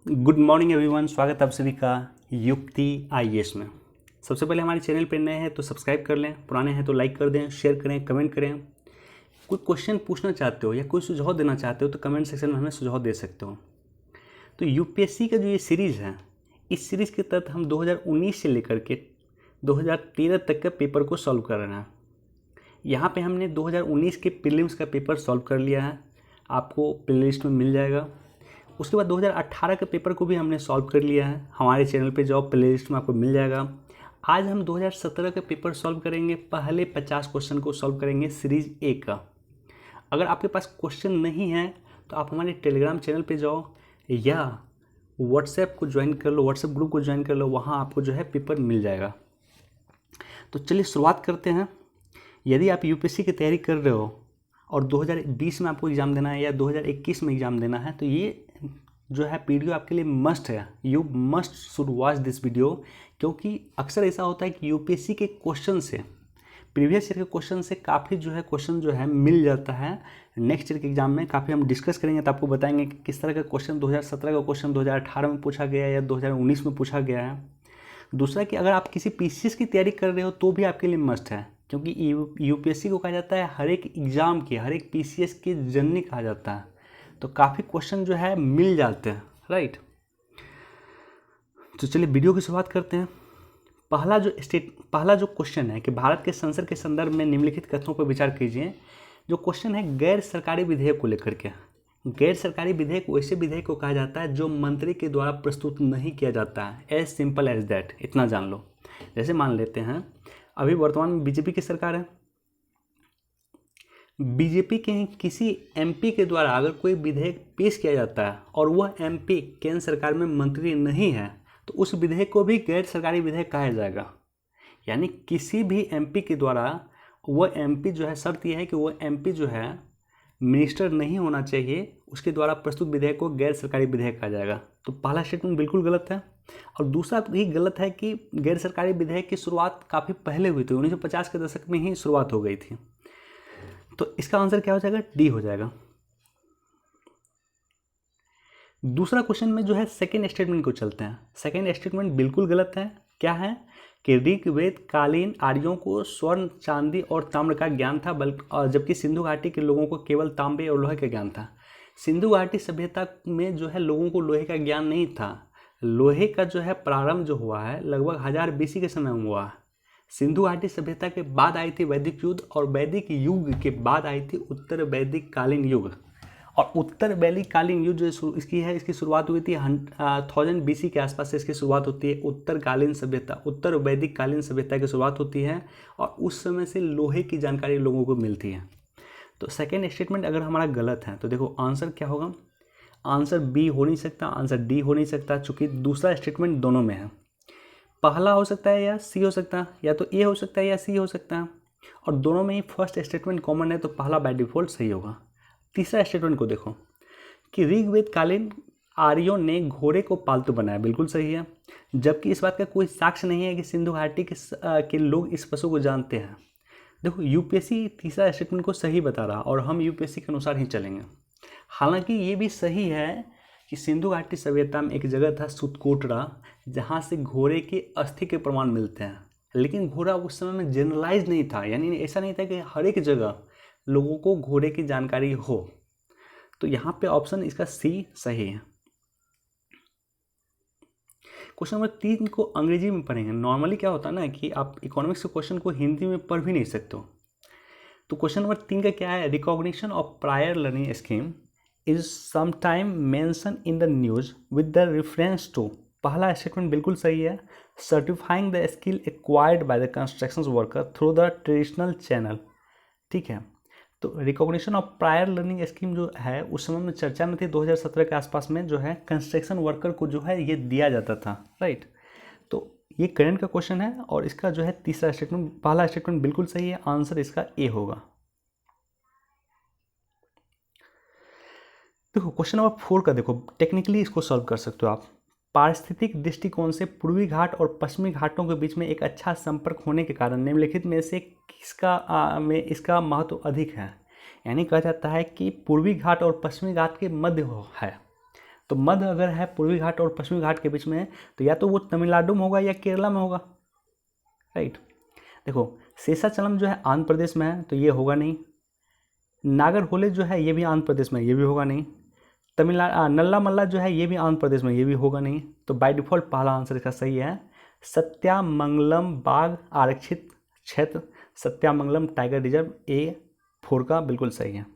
Good morning everyone. स्वागत है आप सभी का युक्ति आईएएस में। सबसे पहले हमारे चैनल पर नए हैं तो सब्सक्राइब कर लें, पुराने हैं तो लाइक कर दें, शेयर करें, कमेंट करें। कोई क्वेश्चन पूछना चाहते हो या कोई सुझाव देना चाहते हो तो कमेंट सेक्शन में हमें सुझाव दे सकते हो। तो यूपीएससी का जो ये सीरीज़ है, इस सीरीज़ के तहत हम 2019 से लेकर के 2013 तक के पेपर को सॉल्व कर रहे हैं। यहाँ पे हमने 2019 के प्रीलिम्स का पेपर सॉल्व कर लिया है, आपको प्लेलिस्ट में मिल जाएगा। उसके बाद 2018 के पेपर को भी हमने सॉल्व कर लिया है, हमारे चैनल पे जाओ, प्लेलिस्ट में आपको मिल जाएगा। आज हम 2017 का पेपर सॉल्व करेंगे। पहले 50 क्वेश्चन को सॉल्व करेंगे सीरीज़ ए का। अगर आपके पास क्वेश्चन नहीं है तो आप हमारे टेलीग्राम चैनल पे जाओ या व्हाट्सएप को ज्वाइन कर लो, व्हाट्सएप ग्रुप को ज्वाइन कर लो, वहाँ आपको जो है पेपर मिल जाएगा। तो चलिए शुरुआत करते हैं। यदि आप यूपीएससी की तैयारी कर रहे हो और 2020 में आपको एग्ज़ाम देना है या 2021 में एग्ज़ाम देना है तो ये जो है वीडियो आपके लिए मस्ट है। You must should watch this video, क्योंकि अक्सर ऐसा होता है कि यूपीएससी के क्वेश्चन से, प्रीवियस ईयर के क्वेश्चन से काफ़ी जो है क्वेश्चन जो है मिल जाता है। नेक्स्ट ईयर के एग्जाम में काफ़ी हम डिस्कस करेंगे तो आपको बताएंगे कि किस तरह का क्वेश्चन 2017 का क्वेश्चन 2018 में पूछा गया है या 2019 में पूछा गया है। दूसरा कि अगर आप किसी पीसीएस की तैयारी कर रहे हो तो भी आपके लिए मस्ट है, क्योंकि यूपीएससी को कहा जाता है हर एक एग्ज़ाम की, हर एक पीसीएस की जननी कहा जाता है। तो काफ़ी क्वेश्चन जो है मिल जाते हैं, राइट। तो चलिए वीडियो की शुरुआत करते हैं। पहला जो क्वेश्चन है कि भारत के संसद के संदर्भ में निम्नलिखित कथनों पर विचार कीजिए। जो क्वेश्चन है गैर सरकारी विधेयक को लेकर के। गैर सरकारी विधेयक वैसे विधेयक को कहा जाता है जो मंत्री के द्वारा प्रस्तुत नहीं किया जाता है। एज सिंपल एज दैट, इतना जान लो। जैसे मान लेते हैं अभी वर्तमान में बीजेपी की सरकार है, बीजेपी के किसी एमपी के द्वारा अगर कोई विधेयक पेश किया जाता है और वह एमपी केंद्र सरकार में मंत्री नहीं है तो उस विधेयक को भी गैर सरकारी विधेयक कहा जाएगा। यानी किसी भी एमपी के द्वारा, वह एमपी जो है, शर्त यह है कि वह एमपी जो है मिनिस्टर नहीं होना चाहिए, उसके द्वारा प्रस्तुत विधेयक को गैर सरकारी विधेयक कहा जाएगा। तो पहला स्टेटमेंट बिल्कुल गलत है। और दूसरा भी गलत है कि गैर सरकारी विधेयक की शुरुआत काफ़ी पहले हुई थी, 1950 के दशक में ही शुरुआत हो गई थी। तो इसका आंसर क्या हो जाएगा? डी हो जाएगा। दूसरा क्वेश्चन में जो है सेकेंड स्टेटमेंट को चलते हैं। सेकेंड स्टेटमेंट बिल्कुल गलत है। क्या है कि ऋग्वेद कालीन आर्यों को स्वर्ण, चांदी और ताम्र का ज्ञान था, बल्कि जबकि सिंधु घाटी के लोगों को केवल तांबे और लोहे का ज्ञान था। सिंधु घाटी सभ्यता में जो है लोगों को लोहे का ज्ञान नहीं था। लोहे का जो है प्रारंभ जो हुआ है लगभग 1000 बीसी के समय में हुआ। सिंधु घाटी सभ्यता के बाद आई थी वैदिक युग, और वैदिक युग के बाद आई थी उत्तर वैदिक कालीन युग। और उत्तर वैदिक कालीन युग जो इसकी शुरुआत हुई थी 1000 बीसी के आसपास से इसकी शुरुआत होती है। उत्तर वैदिक कालीन सभ्यता की शुरुआत होती है और उस समय से लोहे की जानकारी लोगों को मिलती है। तो सेकेंड स्टेटमेंट अगर हमारा गलत है तो देखो आंसर क्या होगा? आंसर बी हो नहीं सकता, आंसर डी हो नहीं सकता, चूंकि दूसरा स्टेटमेंट दोनों में है। पहला हो सकता है या सी हो सकता है, या तो ए हो सकता है या सी हो सकता है, और दोनों में ही फर्स्ट स्टेटमेंट कॉमन है तो पहला बाय डिफॉल्ट सही होगा। तीसरा स्टेटमेंट को देखो कि ऋग्वेद कालीन आर्यों ने घोड़े को पालतू बनाया, बिल्कुल सही है। जबकि इस बात का कोई साक्ष्य नहीं है कि सिंधु घाटी के लोग इस पशु को जानते हैं। देखो यूपीएससी तीसरा स्टेटमेंट को सही बता रहा और हम यूपीएससी के अनुसार ही चलेंगे। हालांकि ये भी सही है कि सिंधु घाटी सभ्यता में एक जगह था सुतकोटरा, जहाँ से घोड़े के अस्थि के प्रमाण मिलते हैं। लेकिन घोड़ा उस समय में जनरलाइज नहीं था, यानी ऐसा नहीं था कि हर एक जगह लोगों को घोड़े की जानकारी हो। तो यहाँ पे ऑप्शन इसका सी सही है। क्वेश्चन नंबर 3 को अंग्रेजी में पढ़ेंगे। नॉर्मली क्या होता है ना कि आप इकोनॉमिक्स के क्वेश्चन को हिंदी में पढ़ भी नहीं सकते हो। तो क्वेश्चन नंबर 3 का क्या है? Recognition of prior learning scheme is sometime mention in the news with the reference to. पहला स्टेटमेंट बिल्कुल सही है। Certifying the skill acquired by the construction worker through the traditional channel. ठीक है, तो recognition of prior learning scheme जो है उस समय में चर्चा में थी 2017 के आसपास में, जो है कंस्ट्रक्शन वर्कर को जो है ये दिया जाता था, राइट। तो ये करंट का क्वेश्चन है और इसका जो है तीसरा स्टेटमेंट, पहला स्टेटमेंट बिल्कुल सही है। आंसर इसका ए होगा। देखो क्वेश्चन नंबर 4 का देखो, टेक्निकली इसको सॉल्व कर सकते हो आप। पारिस्थितिक दृष्टिकोण से पूर्वी घाट और पश्चिमी घाटों के बीच में एक अच्छा संपर्क होने के कारण निम्नलिखित में से में इसका महत्व अधिक है। यानी कहा जाता है कि पूर्वी घाट और पश्चिमी घाट के मध्य है। तो मध्य अगर है पूर्वी घाट और पश्चिमी घाट के बीच में, तो या तो वो तमिलनाडु में होगा या केरला में होगा, राइट। देखो शेषाचलम जो है आंध्र प्रदेश में है, तो ये होगा नहीं। नागरहोले जो है ये भी आंध्र प्रदेश में, ये भी होगा नहीं। तमिलनाडु नल्ला मल्ला जो है ये भी आंध्र प्रदेश में, ये भी होगा नहीं। तो बाय डिफॉल्ट पहला आंसर इसका सही है, सत्यामंगलम बाघ आरक्षित क्षेत्र, सत्यामंगलम टाइगर रिजर्व, ए 4 का बिल्कुल सही है।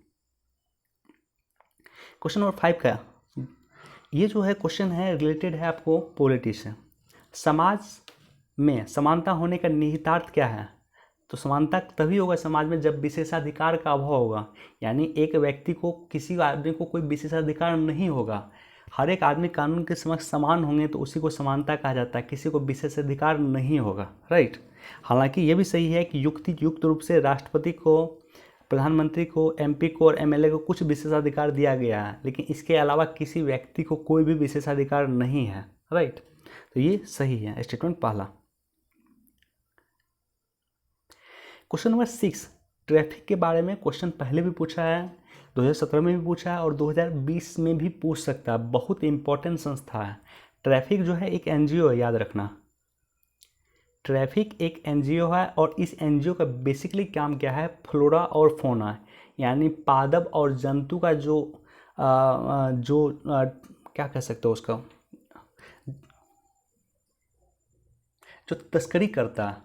क्वेश्चन नंबर 5 का ये जो है क्वेश्चन है रिलेटेड है आपको पॉलिटी से। समाज में समानता होने का निहितार्थ क्या है? तो समानता तभी होगा समाज में जब विशेषाधिकार का अभाव होगा, यानी एक व्यक्ति को, किसी आदमी को कोई विशेषाधिकार नहीं होगा, हर एक आदमी कानून के समक्ष समान होंगे, तो उसी को समानता कहा जाता है, किसी को विशेषाधिकार नहीं होगा, राइट। हालांकि ये भी सही है कि युक्त रूप से राष्ट्रपति को, प्रधानमंत्री को, एमपी को और एमएलए को कुछ विशेषाधिकार दिया गया है, लेकिन इसके अलावा किसी व्यक्ति को कोई भी विशेषाधिकार नहीं है, राइट। तो ये सही है स्टेटमेंट पहला। क्वेश्चन नंबर 6, ट्रैफिक के बारे में क्वेश्चन पहले भी पूछा है, 2017 में भी पूछा है और 2020 में भी पूछ सकता है। बहुत इंपॉर्टेंट संस्था है ट्रैफिक, जो है एक एनजीओ है, याद रखना। ट्रैफिक एक एनजीओ है और इस एनजीओ का बेसिकली काम क्या है, फ्लोरा और फौना, यानी पादप और जंतु का क्या कह सकते हो उसका, जो तस्करी करता है,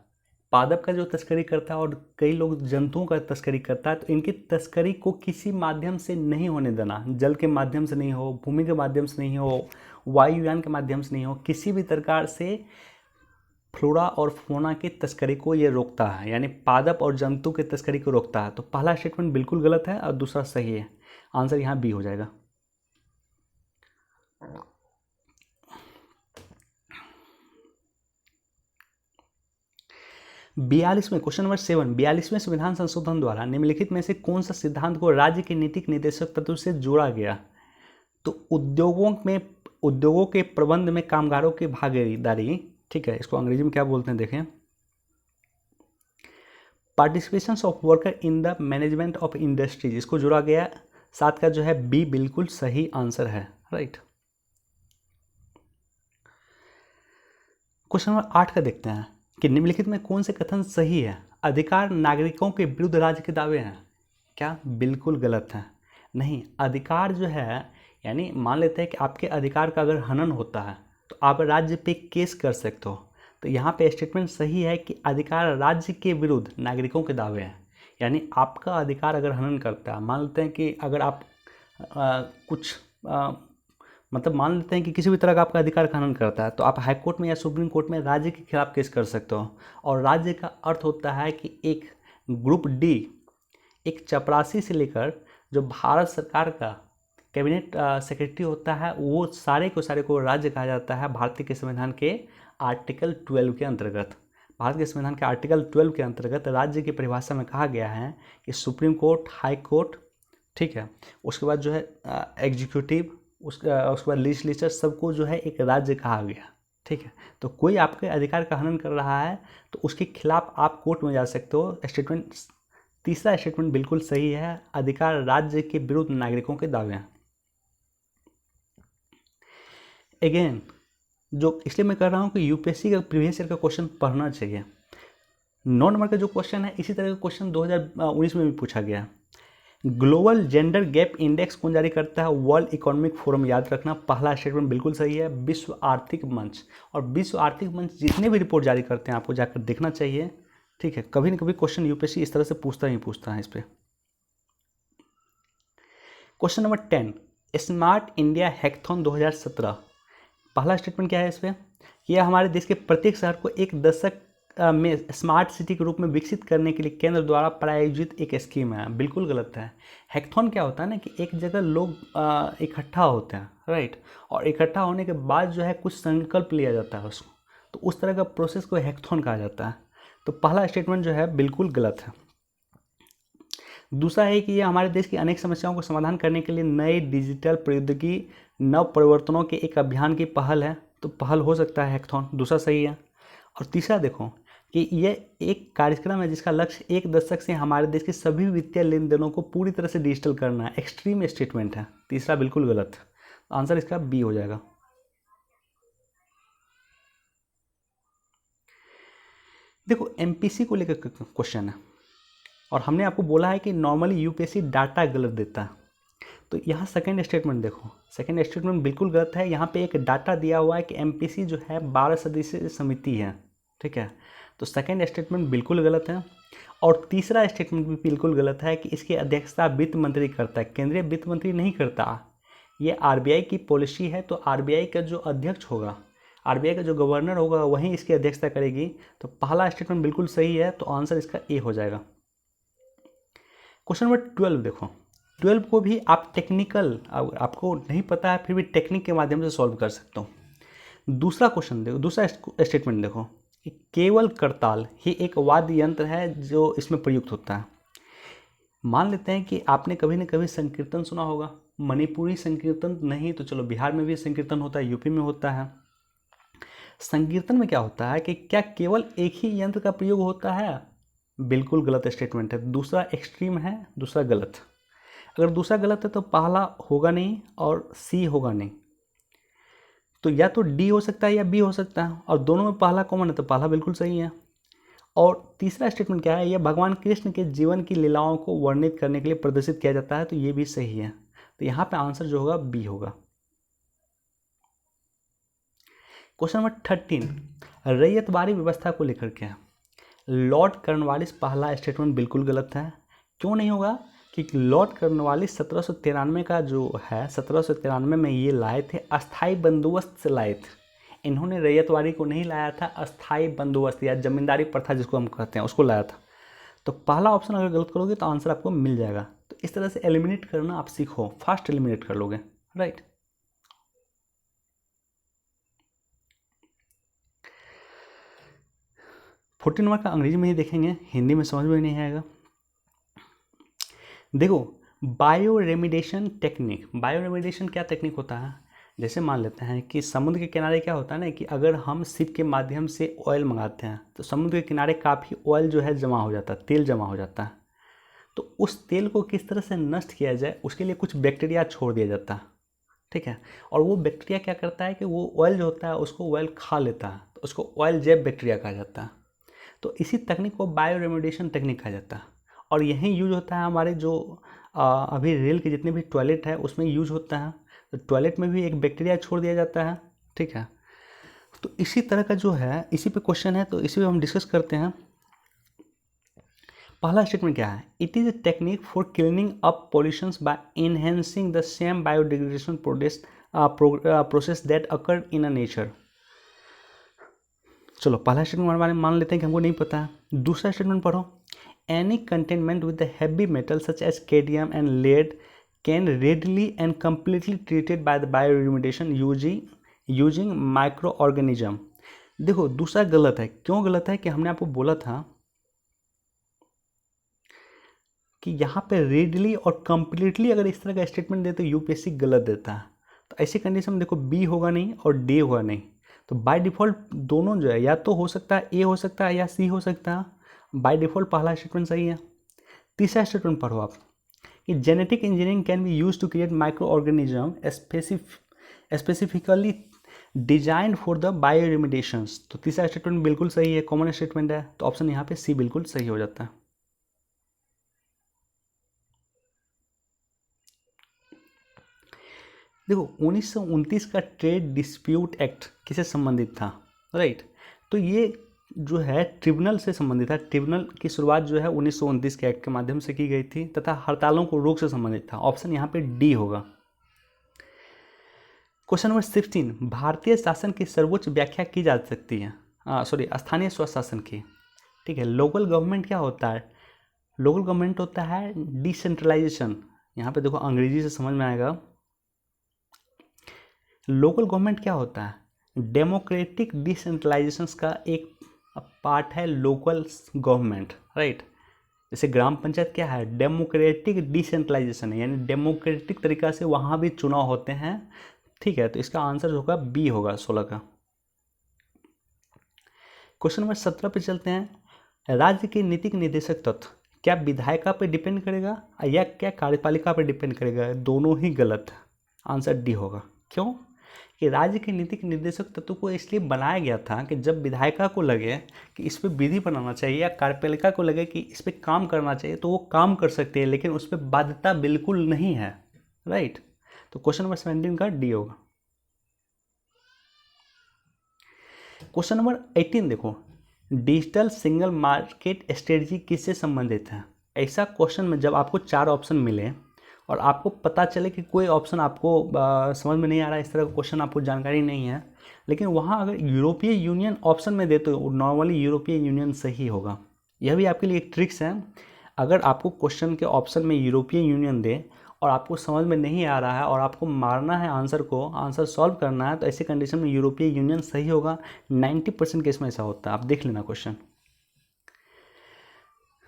पादप का जो तस्करी करता है और कई लोग जंतुओं का तस्करी करता है, तो इनकी तस्करी को किसी माध्यम से नहीं होने देना, जल के माध्यम से नहीं हो, भूमि के माध्यम से नहीं हो, वायुयान के माध्यम से नहीं हो, किसी भी प्रकार से फ्लोरा और फौना की तस्करी को ये रोकता है, यानी पादप और जंतु की तस्करी को रोकता है। तो पहला स्टेटमेंट बिल्कुल गलत है और दूसरा सही है, आंसर यहाँ बी हो जाएगा। क्वेश्चन नंबर 7, 42वें संविधान संशोधन द्वारा निम्नलिखित में से कौन सा सिद्धांत को राज्य के नीतिक निर्देशक तत्व से जोड़ा गया? तो उद्योगों के प्रबंध में कामगारों की भागीदारी, ठीक है, इसको अंग्रेजी में क्या बोलते हैं देखें, participation of worker in the management of industries, इसको जोड़ा गया। 7 का जो है बी बिल्कुल सही आंसर है, राइट। क्वेश्चन नंबर 8 का देखते हैं कि निम्नलिखित में कौन से कथन सही है? अधिकार नागरिकों के विरुद्ध राज्य के दावे हैं, क्या बिल्कुल गलत है। नहीं, अधिकार जो है, यानी मान लेते हैं कि आपके अधिकार का अगर हनन होता है तो आप राज्य पे केस कर सकते हो, तो यहाँ पे स्टेटमेंट सही है कि अधिकार राज्य के विरुद्ध नागरिकों के दावे हैं, यानी आपका अधिकार अगर हनन करता है, मान लेते हैं कि अगर आप मान लेते हैं कि किसी भी तरह का आपका अधिकार का हनन करता है, तो आप हाई कोर्ट में या सुप्रीम कोर्ट में राज्य के खिलाफ केस कर सकते हो। और राज्य का अर्थ होता है कि एक ग्रुप डी, एक चपरासी से लेकर जो भारत सरकार का कैबिनेट सेक्रेटरी होता है, वो सारे को राज्य कहा जाता है भारतीय के संविधान के आर्टिकल 12 के अंतर्गत। भारत के संविधान के आर्टिकल 12 के अंतर्गत राज्य की परिभाषा में कहा गया है कि सुप्रीम कोर्ट, हाई कोर्ट, ठीक है, उसके बाद जो है एग्जीक्यूटिव, उसके बाद लेजिस्लेचर, सबको जो है एक राज्य कहा गया, ठीक है। तो कोई आपके अधिकार का हनन कर रहा है तो उसके खिलाफ आप कोर्ट में जा सकते हो। स्टेटमेंट, तीसरा स्टेटमेंट बिल्कुल सही है, अधिकार राज्य के विरुद्ध नागरिकों के दावे हैं। अगेन, जो इसलिए मैं कर रहा हूँ कि यूपीएससी का प्रीवियस ईयर का क्वेश्चन पढ़ना चाहिए। 9 नंबर का जो क्वेश्चन है, इसी तरह का क्वेश्चन 2019 में भी पूछा गया। ग्लोबल जेंडर गैप इंडेक्स कौन जारी करता है? वर्ल्ड इकोनॉमिक फोरम, याद रखना। पहला स्टेटमेंट बिल्कुल सही है, विश्व आर्थिक मंच। और विश्व आर्थिक मंच जितने भी रिपोर्ट जारी करते हैं आपको जाकर देखना चाहिए, ठीक है। कभी न कभी क्वेश्चन यूपीएससी इस तरह से पूछता है इस पर। Question number 10, smart India hackathon 2017, पहला स्टेटमेंट क्या है इस पर? यह हमारे देश के प्रत्येक शहर को एक दशक में स्मार्ट सिटी के रूप में विकसित करने के लिए केंद्र द्वारा प्रायोजित एक स्कीम है। बिल्कुल गलत है। हैकाथॉन क्या होता है ना कि एक जगह लोग इकट्ठा होते हैं, राइट, और इकट्ठा होने के बाद जो है कुछ संकल्प लिया जाता है उसको, तो उस तरह का प्रोसेस को हैकाथॉन कहा जाता है। तो पहला स्टेटमेंट जो है बिल्कुल गलत है। दूसरा है कि यह हमारे देश की अनेक समस्याओं को समाधान करने के लिए नए डिजिटल प्रौद्योगिकी, नव परिवर्तनों के एक अभियान की पहल है, तो पहल हो सकता है हैकाथॉन, दूसरा सही है। और तीसरा देखो कि यह एक कार्यक्रम है जिसका लक्ष्य 1 दशक से हमारे देश के सभी वित्तीय लेन देनों को पूरी तरह से डिजिटल करना है। एक्सट्रीम स्टेटमेंट है, तीसरा बिल्कुल गलत है। आंसर इसका बी हो जाएगा। देखो एमपीसी को लेकर क्वेश्चन है और हमने आपको बोला है कि नॉर्मली यूपीएससी डाटा गलत देता है। तो यहाँ सेकंड स्टेटमेंट देखो, सेकंड स्टेटमेंट बिल्कुल गलत है। यहाँ पे एक डाटा दिया हुआ है कि एमपीसी जो है 12 सदस्यीय समिति है, ठीक है। तो सेकंड स्टेटमेंट बिल्कुल गलत है। और तीसरा स्टेटमेंट भी बिल्कुल गलत है कि इसकी अध्यक्षता वित्त मंत्री करता है। केंद्रीय वित्त मंत्री नहीं करता, ये आरबीआई की पॉलिसी है। तो आरबीआई का जो अध्यक्ष होगा, आरबीआई का जो गवर्नर होगा, वही इसकी अध्यक्षता करेगी। तो पहला स्टेटमेंट बिल्कुल सही है, तो आंसर इसका ए हो जाएगा। क्वेश्चन नंबर 12 देखो, 12 को भी आप टेक्निकल, आपको नहीं पता है फिर भी टेक्निक के माध्यम से सॉल्व कर सकते हो। दूसरा क्वेश्चन देखो, दूसरा स्टेटमेंट देखो कि केवल करताल ही एक वाद्य यंत्र है जो इसमें प्रयुक्त होता है। मान लेते हैं कि आपने कभी न कभी संकीर्तन सुना होगा, मणिपुरी संकीर्तन नहीं तो चलो बिहार में भी संकीर्तन होता है, यूपी में होता है। संकीर्तन में क्या होता है कि क्या केवल एक ही यंत्र का प्रयोग होता है? बिल्कुल गलत स्टेटमेंट है। दूसरा एक्सट्रीम है, दूसरा गलत। अगर दूसरा गलत है तो पहला होगा नहीं और सी होगा नहीं। तो या तो डी हो सकता है या बी हो सकता है, और दोनों में पहला कॉमन है तो पहला बिल्कुल सही है। और तीसरा स्टेटमेंट क्या है? यह भगवान कृष्ण के जीवन की लीलाओं को वर्णित करने के लिए प्रदर्शित किया जाता है, तो ये भी सही है। तो यहाँ पे आंसर जो होगा बी होगा। क्वेश्चन नंबर 13, रैयतवाड़ी व्यवस्था को लेकर के लॉर्ड कॉर्नवालिस पहला स्टेटमेंट बिल्कुल गलत है। क्यों नहीं होगा? कि लॉर्ड कॉर्नवालिस 1793 का जो है, 1793 में ये लाए थे, अस्थाई बंदोबस्त से लाए थे। इन्होंने रैयतवाड़ी को नहीं लाया था, अस्थाई बंदोबस्त या जमींदारी प्रथा जिसको हम कहते हैं उसको लाया था। तो पहला ऑप्शन अगर गलत करोगे तो आंसर आपको मिल जाएगा। तो इस तरह से एलिमिनेट करना आप सीखो, फास्ट एलिमिनेट कर लोगे, राइट। फोर्टीन नंबर का अंग्रेजी में ही देखेंगे, हिंदी में समझ में नहीं आएगा। देखो bio remediation technique, bio remediation क्या टेक्निक होता है? जैसे मान लेते हैं कि समुद्र के किनारे क्या होता है ना, कि अगर हम शिप के माध्यम से ऑयल मंगाते हैं तो समुद्र के किनारे काफ़ी ऑयल जो है जमा हो जाता है, तेल जमा हो जाता है। तो उस तेल को किस तरह से नष्ट किया जाए, उसके लिए कुछ बैक्टीरिया छोड़ दिया जाता है, ठीक है। और वो बैक्टीरिया क्या करता है कि वो ऑयल जो होता है उसको ऑयल खा लेता है, तो उसको ऑयल जेब बैक्टीरिया कहा जाता है। तो इसी तकनीक को बायो रेमिडेशन टेक्निक कहा जाता है। और यही यूज होता है हमारे जो अभी रेल के जितने भी टॉयलेट है उसमें यूज होता है। तो टॉयलेट में भी एक बैक्टीरिया छोड़ दिया जाता है, ठीक है। तो इसी तरह का जो है, इसी पे क्वेश्चन है, तो इसी पे हम डिस्कस करते हैं। पहला स्टेटमेंट क्या है? It is a technique for cleaning up pollutions by enhancing the same biodegradation process that occur in a nature. चलो पहला स्टेटमेंट हमारे मान लेते हैं कि हमको नहीं पता है। दूसरा स्टेटमेंट पढ़ो, any containment with the heavy metal such as cadmium and lead can readily and completely treated by the bioremediation using micro organism. देखो दूसरा गलत है। क्यों गलत है? कि हमने आपको बोला था कि यहाँ पे रेडली और कम्प्लीटली अगर इस तरह का स्टेटमेंट दे तो यूपीएससी गलत देता है। तो ऐसी कंडीशन में देखो बी होगा नहीं और डी होगा नहीं। तो बाय डिफ़ॉल्ट दोनों जो है, या तो हो सकता है ए हो सकता है या सी हो सकता है। बाय डिफ़ॉल्ट पहला स्टेटमेंट सही है। तीसरा स्टेटमेंट पढ़ो आप कि genetic engineering can be use to create micro organism specifically design for the bio remediations. तो तीसरा स्टेटमेंट बिल्कुल सही है, कॉमन स्टेटमेंट है। तो ऑप्शन यहाँ पे सी बिल्कुल सही हो जाता है। देखो 1929 का ट्रेड डिस्प्यूट एक्ट किससे संबंधित था, राइट। तो ये जो है ट्रिब्यूनल से संबंधित था। ट्रिब्यूनल की शुरुआत जो है 1929 के एक्ट के माध्यम से की गई थी तथा हड़तालों को रोक से संबंधित था। ऑप्शन यहाँ पे डी होगा। क्वेश्चन नंबर 16, भारतीय शासन की सर्वोच्च व्याख्या की जा सकती है, स्थानीय स्वशासन की, ठीक है। लोकल गवर्नमेंट क्या होता है? लोकल गवर्नमेंट होता है डिसेंट्रलाइजेशन। यहाँ पे देखो अंग्रेजी से समझ में आएगा। लोकल गवर्नमेंट क्या होता है? डेमोक्रेटिक डिसेंट्रलाइजेशन का एक पार्ट है लोकल गवर्नमेंट, राइट। जैसे ग्राम पंचायत क्या है? डेमोक्रेटिक डिसेंट्रलाइजेशन है, यानी डेमोक्रेटिक तरीका से वहाँ भी चुनाव होते हैं, ठीक है। तो इसका आंसर होगा बी होगा 16 का। क्वेश्चन नंबर 17 पे चलते हैं। राज्य के नीतिक निर्देशक तत्व क्या विधायिका पे डिपेंड करेगा या क्या कार्यपालिका पे डिपेंड करेगा? दोनों ही गलत है, आंसर डी होगा। क्यों? कि राज्य के नीतिक निर्देशक तत्व को इसलिए बनाया गया था कि जब विधायिका को लगे कि इस पे विधि बनाना चाहिए या कार्यपालिका को लगे कि इस पे काम करना चाहिए तो वो काम कर सकते हैं, लेकिन उस पर बाध्यता बिल्कुल नहीं है। राइट, तो क्वेश्चन नंबर 17 का डी होगा। क्वेश्चन नंबर 18 देखो, डिजिटल सिंगल मार्केट स्ट्रेटजी किससे संबंधित है? ऐसा क्वेश्चन में जब आपको 4 ऑप्शन मिले और आपको पता चले कि कोई ऑप्शन आपको समझ में नहीं आ रहा है, इस तरह का क्वेश्चन आपको जानकारी नहीं है, लेकिन वहाँ अगर यूरोपीय यूनियन ऑप्शन में दे तो नॉर्मली यूरोपीय यूनियन सही होगा। यह भी आपके लिए एक ट्रिक्स है। अगर आपको क्वेश्चन के ऑप्शन में यूरोपीय यूनियन दे और आपको समझ में नहीं आ रहा है और आपको मारना है आंसर को, आंसर सॉल्व करना है, तो ऐसी कंडीशन में यूरोपीय यूनियन सही होगा। 90% केस में ऐसा होता है, आप देख लेना क्वेश्चन।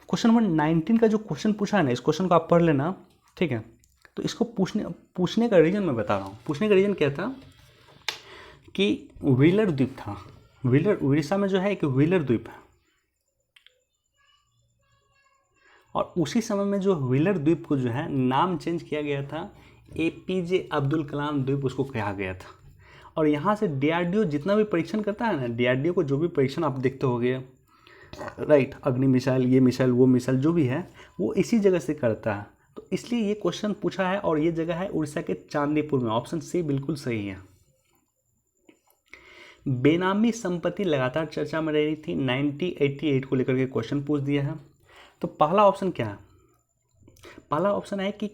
क्वेश्चन नंबर 19 का जो क्वेश्चन पूछा है ना, इस क्वेश्चन को आप पढ़ लेना, ठीक है। तो इसको पूछने का रीजन मैं बता रहा हूँ। पूछने का रीजन क्या था कि व्हीलर द्वीप था, व्हीलर, उड़ीसा में जो है एक व्हीलर द्वीप है, और उसी समय में जो व्हीलर द्वीप को जो है नाम चेंज किया गया था, APJ अब्दुल कलाम द्वीप उसको कहा गया था। और यहाँ से DRDO जितना भी परीक्षण करता है ना, DRDO को जो भी परीक्षण आप देखते होंगे, राइट, अग्नि मिसाइल, ये मिसाइल, वो मिसाइल जो भी है, वो इसी जगह से करता है। तो इसलिए ये क्वेश्चन पूछा है, और ये जगह है उड़ीसा के चांदीपुर में। ऑप्शन सी बिल्कुल सही है। बेनामी संपत्ति लगातार चर्चा में रही थी, 1988 को लेकर के क्वेश्चन पूछ दिया है। तो पहला ऑप्शन क्या है? पहला ऑप्शन है कि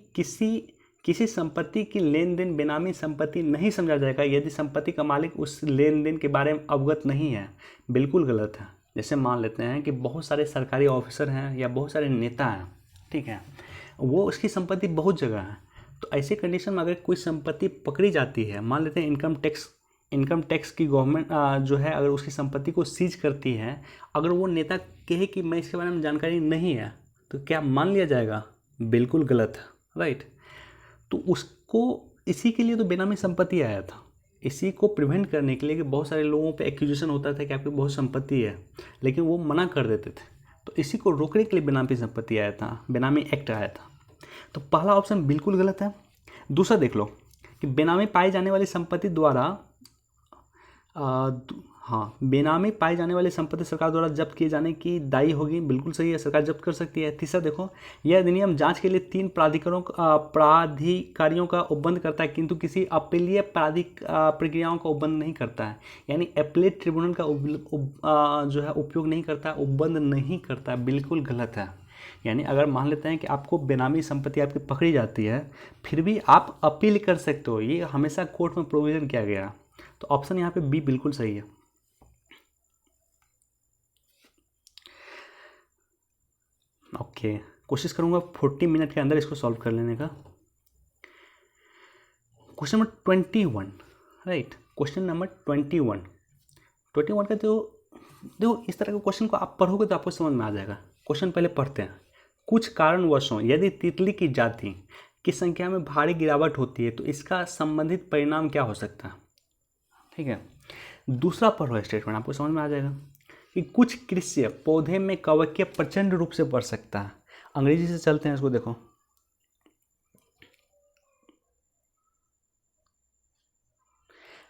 किसी संपत्ति की लेन देन बेनामी संपत्ति नहीं समझा जाएगा यदि संपत्ति का मालिक उस लेन देन के बारे में अवगत नहीं है। बिल्कुल गलत है। जैसे मान लेते हैं कि बहुत सारे सरकारी ऑफिसर हैं या बहुत सारे नेता हैं, ठीक है, वो उसकी संपत्ति बहुत जगह है, तो ऐसे कंडीशन में अगर कोई संपत्ति पकड़ी जाती है, मान लेते हैं इनकम टैक्स की गवर्नमेंट जो है अगर उसकी संपत्ति को सीज करती है, अगर वो नेता कहे कि मैं इसके बारे में जानकारी नहीं है, तो क्या मान लिया जाएगा? बिल्कुल गलत है, राइट। तो उसको, इसी के लिए तो बेनामी संपत्ति आया था, इसी को प्रिवेंट करने के लिए कि बहुत सारे लोगों पे एक्यूजेशन होता था कि आपकी बहुत संपत्ति है, लेकिन वो मना कर देते थे, तो इसी को रोकने के लिए बेनामी संपत्ति आया था, बेनामी एक्ट आया था। तो पहला ऑप्शन बिल्कुल गलत है। दूसरा देख लो कि बेनामी पाई जाने वाली संपत्ति द्वारा बेनामी पाई जाने वाली संपत्ति सरकार द्वारा जब्त किए जाने की दायी होगी, बिल्कुल सही है, सरकार जब्त कर सकती है। तीसरा देखो, यह अधिनियम जांच के लिए 3 प्राधिकारियों का उपबंध करता है, किंतु किसी अपीलीय प्रक्रियाओं का उपबंध नहीं करता है, यानी एपीलेट ट्रिब्यूनल का जो है उपयोग नहीं करता है, उपबंध नहीं करता है, बिल्कुल गलत है। यानी अगर मान लेते हैं कि आपको बेनामी संपत्ति आपकी पकड़ी जाती है, फिर भी आप अपील कर सकते हो, ये हमेशा कोर्ट में प्रोविजन किया गया। तो ऑप्शन यहाँ पे बी बिल्कुल सही है। ओके, कोशिश करूंगा 40 मिनट के अंदर इसको सॉल्व कर लेने का। Question number 21, right, question number 21 का तो देखो, इस तरह के क्वेश्चन को आप पढ़ोगे तो आपको समझ में आ जाएगा। क्वेश्चन पहले पढ़ते हैं। कुछ कारणवशों यदि तितली की जाति की संख्या में भारी गिरावट होती है तो इसका संबंधित परिणाम क्या हो सकता है? ठीक है, दूसरा पढ़ो स्टेटमेंट, आपको समझ में आ जाएगा कि कुछ कृषि पौधे में कवकीय प्रचंड रूप से बढ़ सकता है। अंग्रेजी से चलते हैं, इसको देखो।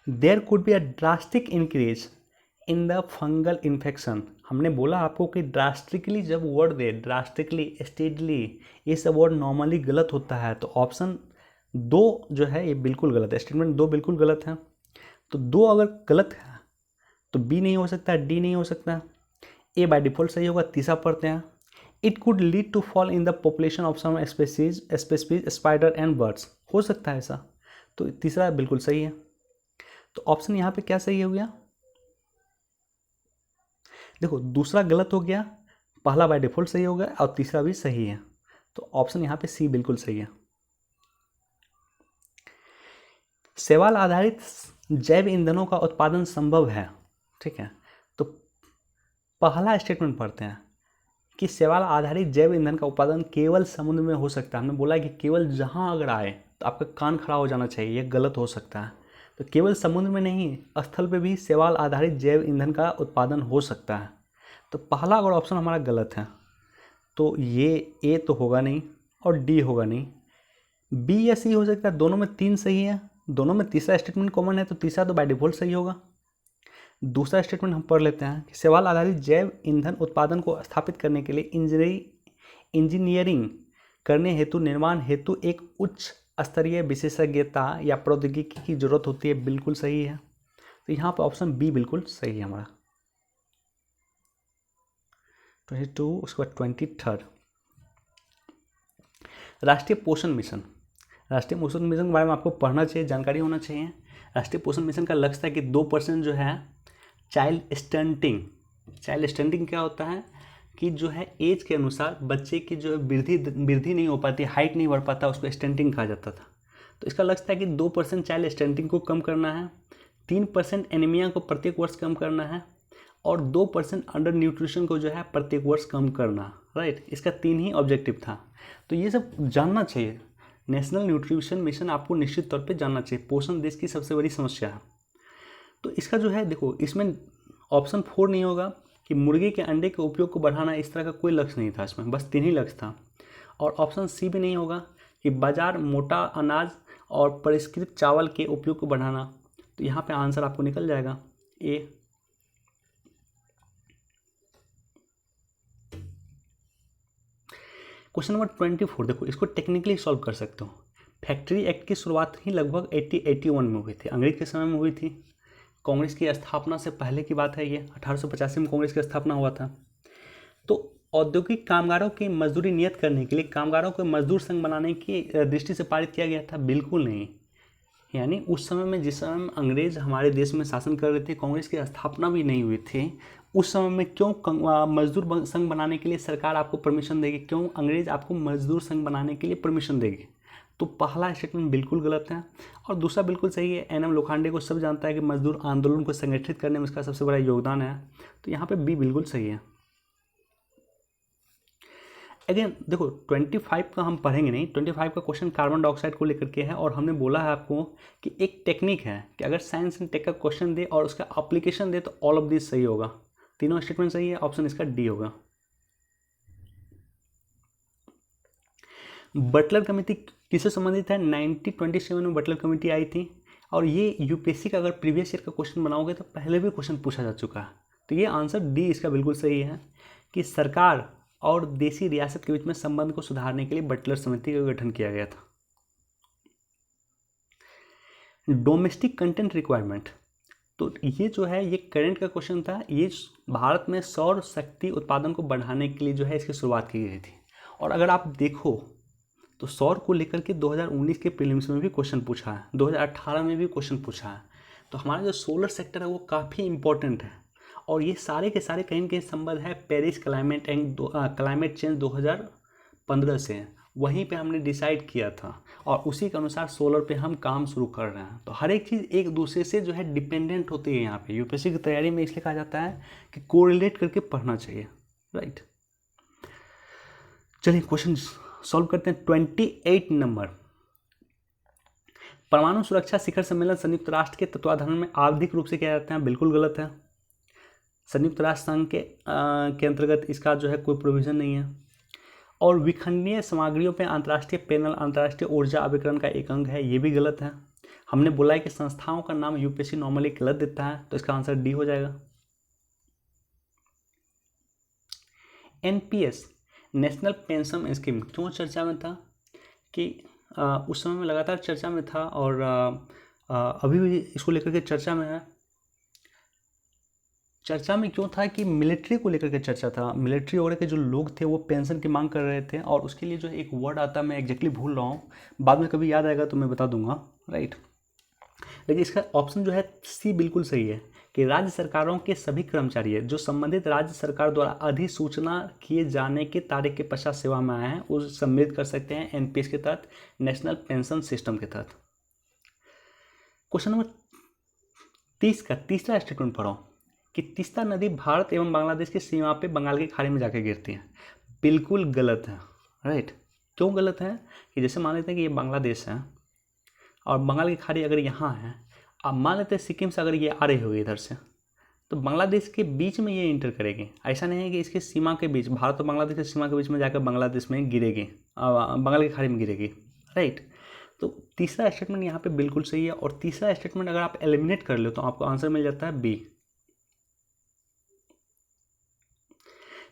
There could be a drastic increase in the fungal infection. हमने बोला आपको कि ड्रास्टिकली जब वर्ड दे, ड्रास्टिकली, स्टेडली, ये सब वर्ड नॉर्मली गलत होता है। तो ऑप्शन 2 जो है ये बिल्कुल गलत है, स्टेटमेंट 2 बिल्कुल गलत है। तो 2 अगर गलत है तो बी नहीं हो सकता, डी नहीं हो सकता, ए बाय डिफॉल्ट सही होगा। तीसरा पढ़ते हैं, it could lead to fall in the population of some species spider and birds. हो सकता है ऐसा, तो तीसरा बिल्कुल सही है। तो ऑप्शन यहाँ पे क्या सही हो गया? देखो, दूसरा गलत हो गया, पहला बाय डिफॉल्ट सही हो गया और तीसरा भी सही है। तो ऑप्शन यहाँ पे सी बिल्कुल सही है। शैवाल आधारित जैव ईंधनों का उत्पादन संभव है, ठीक है। तो पहला स्टेटमेंट पढ़ते हैं कि शैवाल आधारित जैव ईंधन का उत्पादन केवल समुद्र में हो सकता है। हमने बोला कि केवल जहां अगर आए तो आपका कान खड़ा हो जाना चाहिए, यह गलत हो सकता है। तो केवल समुद्र में नहीं, स्थल पे भी शैवाल आधारित जैव ईंधन का उत्पादन हो सकता है। तो पहला अगर ऑप्शन हमारा गलत है तो ये ए तो होगा नहीं और डी होगा नहीं, बी या सी हो सकता है, दोनों में 3 सही है। दोनों में तीसरा स्टेटमेंट कॉमन है, तो तीसरा तो बाय डिफॉल्ट सही होगा। दूसरा स्टेटमेंट हम पढ़ लेते हैं कि शैवाल आधारित जैव ईंधन उत्पादन को स्थापित करने के लिए इंजीनियरिंग करने हेतु निर्माण हेतु एक उच्च स्तरीय विशेषज्ञता या प्रौद्योगिकी की जरूरत होती है, बिल्कुल सही है। तो यहाँ पर ऑप्शन बी बिल्कुल सही है हमारा। 22, उसके बाद 23 राष्ट्रीय पोषण मिशन। राष्ट्रीय पोषण मिशन के बारे में आपको पढ़ना चाहिए, जानकारी होना चाहिए। राष्ट्रीय पोषण मिशन का लक्ष्य था कि 2% जो है चाइल्ड स्टंटिंग क्या होता है कि जो है एज के अनुसार बच्चे की जो है वृद्धि नहीं हो पाती, हाइट नहीं बढ़ पाता, उसको स्टंटिंग कहा जाता था। तो इसका लक्ष्य था कि 2% चाइल्ड स्टंटिंग को कम करना है, 3% एनीमिया को प्रत्येक वर्ष कम करना है, और 2% अंडर न्यूट्रिशन को जो है प्रत्येक वर्ष कम करना। राइट, इसका 3 ही ऑब्जेक्टिव था। तो ये सब जानना चाहिए। नेशनल न्यूट्रिशन मिशन आपको निश्चित तौर पे जानना चाहिए। पोषण देश की सबसे बड़ी समस्या है। तो इसका जो है देखो, इसमें ऑप्शन 4 नहीं होगा कि मुर्गी के अंडे के उपयोग को बढ़ाना, इस तरह का कोई लक्ष्य नहीं था इसमें, बस 3 ही लक्ष्य था। और ऑप्शन सी भी नहीं होगा कि बाजार मोटा अनाज और परिष्कृत चावल के उपयोग को बढ़ाना। तो यहाँ पे आंसर आपको निकल जाएगा ए। क्वेश्चन नंबर 24 देखो, इसको टेक्निकली सॉल्व कर सकते हो। फैक्ट्री एक्ट की शुरुआत ही लगभग 1881 में हुई थी, अंग्रेज के समय में हुई थी। कांग्रेस की स्थापना से पहले की बात है ये, 1885 में कांग्रेस की स्थापना हुआ था। तो औद्योगिक कामगारों की मजदूरी नियत करने के लिए कामगारों को मजदूर संघ बनाने की दृष्टि से पारित किया गया था, बिल्कुल नहीं। यानी उस समय में, जिस समय में अंग्रेज हमारे देश में शासन कर रहे थे, कांग्रेस की स्थापना भी नहीं हुई थी, उस समय में क्यों मजदूर संघ बनाने के लिए सरकार आपको परमिशन देगी? क्यों अंग्रेज आपको मजदूर संघ बनाने के लिए परमिशन देगी? तो पहला स्टेटमेंट बिल्कुल गलत है और दूसरा बिल्कुल सही है। एन एम लोखंडे को सब जानता है कि मजदूर आंदोलन को संगठित करने में उसका सबसे बड़ा योगदान है। तो यहाँ पे बी बिल्कुल सही है। अगेन देखो, 25 का हम पढ़ेंगे नहीं। 25 का क्वेश्चन कार्बन डाइऑक्साइड को लेकर के है और हमने बोला है आपको कि एक टेक्निक है कि अगर साइंस एंड टेक का क्वेश्चन दे और उसका एप्लीकेशन दे तो ऑल ऑफ दिस सही होगा। तीनों स्टेटमेंट सही है, ऑप्शन इसका डी होगा। बटलर कमेटी किससे संबंधित है? 1927 में बटलर कमेटी आई थी और ये यूपीएससी का अगर प्रीवियस ईयर का क्वेश्चन बनाओगे तो पहले भी क्वेश्चन पूछा जा चुका है। तो ये आंसर डी इसका बिल्कुल सही है कि सरकार और देसी रियासत के बीच में संबंध को सुधारने के लिए बटलर समिति का गठन किया गया था। डोमेस्टिक कंटेंट रिक्वायरमेंट, तो ये जो है ये करंट का क्वेश्चन था। ये भारत में सौर शक्ति उत्पादन को बढ़ाने के लिए जो है इसकी शुरुआत की गई थी। और अगर आप देखो तो सौर को लेकर के 2019 के प्रीलिम्स में भी क्वेश्चन पूछा है, 2018 में भी क्वेश्चन पूछा है। तो हमारा जो सोलर सेक्टर है वो काफ़ी इंपॉर्टेंट है और ये सारे के सारे कहीं न कहीं संबंध है पेरिस क्लाइमेट चेंज 2015 से। वहीं पे हमने डिसाइड किया था और उसी के अनुसार सोलर पे हम काम शुरू कर रहे हैं। तो हर एक चीज़ एक दूसरे से जो है डिपेंडेंट होती है। यहाँ पे यूपीएससी की तैयारी में इसलिए कहा जाता है कि कोरिलेट करके पढ़ना चाहिए। राइट, चलिए क्वेश्चन सॉल्व करते हैं। 28 नंबर, परमाणु सुरक्षा शिखर सम्मेलन संयुक्त राष्ट्र के तत्वाधान में आवधिक रूप से किया जाता है, बिल्कुल गलत है। संयुक्त राष्ट्र संघ के अंतर्गत इसका जो है कोई प्रोविज़न नहीं है। और विखंडनीय सामग्रियों पर अंतर्राष्ट्रीय पैनल अंतर्राष्ट्रीय ऊर्जा अभिकरण का एक अंग है, ये भी गलत है। हमने बोला है कि संस्थाओं का नाम यूपीएससी नॉर्मली गलत देता है, तो इसका आंसर डी हो जाएगा। एनपीएस नेशनल पेंशन स्कीम क्यों चर्चा में था कि उस समय में लगातार चर्चा में था और अभी भी इसको लेकर के चर्चा में है। चर्चा में क्यों था कि मिलिट्री को लेकर के चर्चा था। मिलिट्री वगैरह के जो लोग थे वो पेंशन की मांग कर रहे थे और उसके लिए जो एक वर्ड आता है, मैं एग्जैक्टली भूल रहा हूँ, बाद में कभी याद आएगा तो मैं बता दूंगा। राइट, लेकिन इसका ऑप्शन जो है सी बिल्कुल सही है कि राज्य सरकारों के सभी कर्मचारी जो संबंधित राज्य सरकार द्वारा अधिसूचना किए जाने की तारीख के पश्चात सेवा में आए हैं उस सम्मिलित कर सकते हैं एनपीएस के तहत, नेशनल पेंशन सिस्टम के तहत। क्वेश्चन नंबर 30 का तीसरा स्टेटमेंट पढ़ो कि तीस्ता नदी भारत एवं बांग्लादेश की सीमा पे बंगाल की खाड़ी में जाकर गिरती है, बिल्कुल गलत है। राइट, क्यों गलत है कि जैसे मान लेते हैं कि ये बांग्लादेश है और बंगाल की खाड़ी अगर यहाँ है, अब मान लेते हैं सिक्किम से अगर ये आ रही होगी इधर से, तो बांग्लादेश के बीच में ये इंटर करेगी। ऐसा नहीं है कि इसके सीमा के बीच, भारत और बांग्लादेश की सीमा के बीच में जाकर बांग्लादेश में गिरेगी, बंगाल की खाड़ी में गिरेगी। राइट, तो तीसरा स्टेटमेंट यहाँ पे बिल्कुल सही है, और तीसरा स्टेटमेंट अगर आप एलिमिनेट कर लो तो आपको आंसर मिल जाता है बी।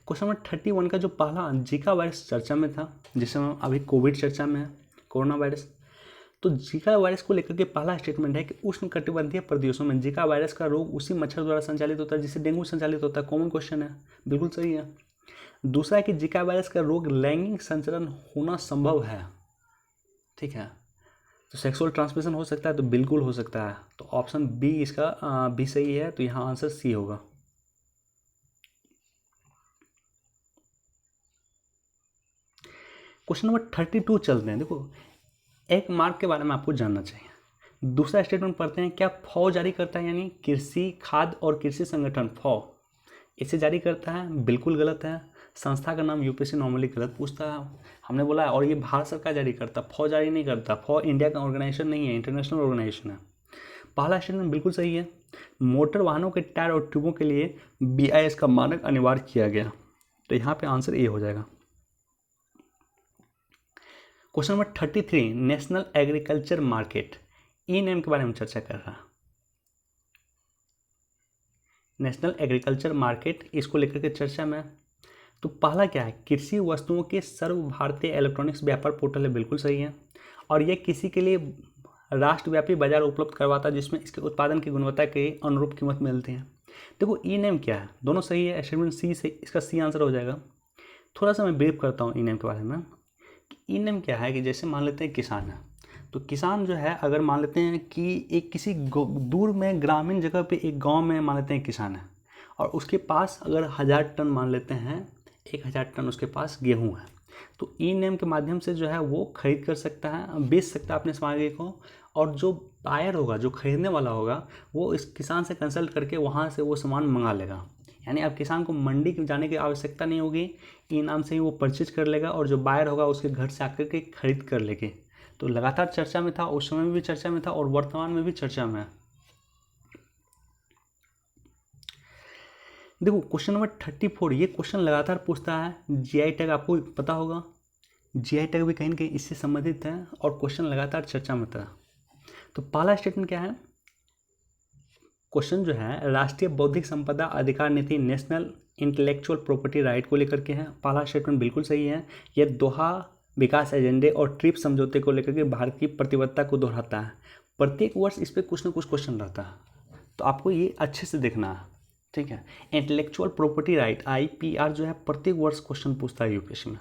क्वेश्चन नंबर 31 का जो पहला जीका वायरस चर्चा में था, जिसमें अभी कोविड चर्चा में है, कोरोना वायरस, तो जीका वायरस को लेकर के पहला स्टेटमेंट है कि उष्णकटिबंधीय प्रदेशों में जीका वायरस का रोग उसी मच्छर द्वारा संचालित होता है जिससे डेंगू संचालित होता है। कॉमन क्वेश्चन है, बिल्कुल सही है। दूसरा है कि जीका वायरस का रोग लैंगिक संचरण होना संभव है, ठीक है, तो सेक्सुअल ट्रांसमिशन हो सकता है, तो बिल्कुल हो सकता है, तो ऑप्शन बी इसका भी सही है, तो यहाँ आंसर सी होगा। क्वेश्चन नंबर 32 चलते हैं। देखो, एक मार्क के बारे में आपको जानना चाहिए। दूसरा स्टेटमेंट पढ़ते हैं, क्या फॉ जारी करता है, यानी कृषि खाद्य और कृषि संगठन फॉ इसे जारी करता है, बिल्कुल गलत है। संस्था का नाम यूपीएससी नॉर्मली गलत पूछता है, हमने बोला है, और ये भारत सरकार जारी करता, फॉ जारी नहीं करता, फॉ इंडिया का ऑर्गेनाइजेशन नहीं है, इंटरनेशनल ऑर्गेनाइजेशन है। पहला स्टेटमेंट बिल्कुल सही है। मोटर वाहनों के टायर और ट्यूबों के लिए BIS का मानक अनिवार्य किया गया, तो यहाँ पे आंसर ए हो जाएगा। Question number 33, national agriculture market, e name के बारे में चर्चा कर रहा है। नेशनल एग्रीकल्चर मार्केट, इसको लेकर के चर्चा में, तो पहला क्या है, कृषि वस्तुओं के सर्व भारतीय इलेक्ट्रॉनिक्स व्यापार पोर्टल है, बिल्कुल सही है। और यह किसी के लिए राष्ट्रव्यापी बाजार उपलब्ध करवाता है जिसमें इसके उत्पादन की गुणवत्ता के अनुरूप कीमत मिलती है। देखो, ई नेम क्या है, दोनों सही है, स्टेटमेंट सी से इसका सी आंसर हो जाएगा। थोड़ा सा मैं ब्रीफ करता हूँ ई नेम के बारे में। ई नेम क्या है कि जैसे मान लेते हैं किसान है, तो किसान जो है, अगर मान लेते हैं कि एक किसी दूर में ग्रामीण जगह पे एक गांव में मान लेते हैं किसान है, और उसके पास अगर 1000 टन मान लेते हैं, 1000 टन उसके पास गेहूं है, तो ई नेम के माध्यम से जो है वो खरीद कर सकता है, बेच सकता है अपने सामग्री को, और जो बायर होगा, जो खरीदने वाला होगा, वो इस किसान से कंसल्ट करके वहाँ से वो सामान मंगा लेगा। यानी अब किसान को मंडी जाने की आवश्यकता नहीं होगी, ई नाम से ही वो परचेज कर लेगा, और जो बायर होगा उसके घर से आकर के खरीद कर लेके। तो लगातार चर्चा में था, उस समय में भी चर्चा में था, और वर्तमान में भी चर्चा में है। देखो, क्वेश्चन नंबर 34, ये क्वेश्चन लगातार पूछता है। जीआई टैग आपको पता होगा, जीआई टैग भी कहीं ना कहीं इससे संबंधित है, और क्वेश्चन लगातार चर्चा में था। तो पहला स्टेटमेंट क्या है, क्वेश्चन जो है राष्ट्रीय बौद्धिक संपदा अधिकार नीति, नेशनल इंटेलेक्चुअल प्रॉपर्टी राइट को लेकर के है। पहला स्टेटमेंट बिल्कुल सही है। यह दोहा विकास एजेंडे और ट्रिप्स समझौते को लेकर के भारत की प्रतिबद्धता को दोहराता है। प्रत्येक वर्ष इस पर कुछ ना कुछ क्वेश्चन रहता है, तो आपको ये अच्छे से देखना है, ठीक है। इंटेलेक्चुअल प्रॉपर्टी राइट IPR जो है प्रत्येक वर्ष क्वेश्चन पूछता है यूपीएससी में।